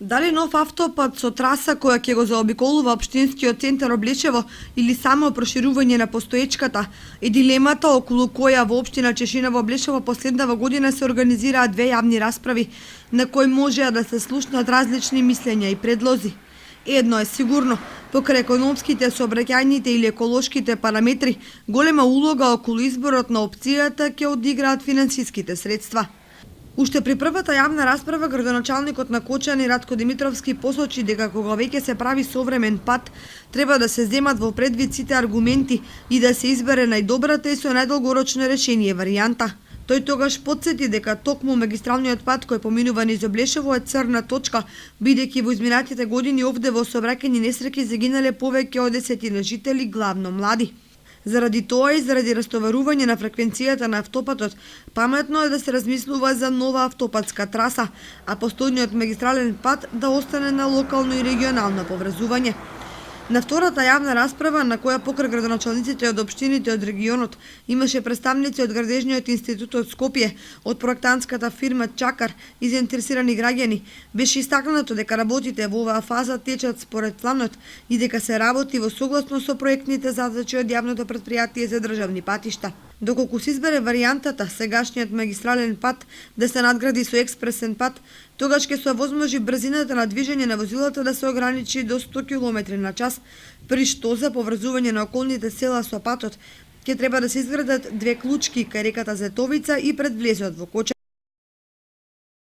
Дали нов автопат со траса која ќе го заобиколува општинскиот центар Облечево или само проширување на постоечката е дилемата околу која во општина Чешина во Облечево последнава година се организираат две јавни расправи на кои можеа да се слушнат различни мислења и предлози. Едно е сигурно, покрај економските, сообраќајните или еколошките параметри, голема улога околу изборот на опцијата ќе одиграат финансиските средства. Уште при првата јавна расправа, градоначалникот на Кочани Радко Димитровски посочи дека кога веќе се прави современ пат, треба да се земат во предвид сите аргументи и да се избере најдобрата и со најдолгорочно решение варијанта. Тој тогаш потсети дека токму магистралниот пат кој поминува низ Облешево е црна точка, бидејќи во изминатите години овде во сообраќајни несреќи загинале повеќе од 10 жители, главно млади. Заради тоа и заради растоварување на фреквенцијата на автопатот, паметно е да се размислува за нова автопатска траса, а постојниот магистрален пат да остане на локално и регионално поврзување. На втората јавна расправа, на која покрај градоначалниците од општините од регионот имаше представници од Градежниот институт од Скопје, од проектантската фирма Чакар и заинтересирани граѓани, беше истакнато дека работите во оваа фаза течат според планот и дека се работи во согласно со проектните задачи од јавното претпријатие за државни патишта. Доколку се избере варијантата сегашниот магистрален пат да се надгради со експресен пат, тогаш ќе се овозможи брзината на движење на возилата да се ограничи до 100 км на час, при што за поврзување на околните села со патот ќе треба да се изградат две клучки кај реката Зетовица и пред влезот во Кочани.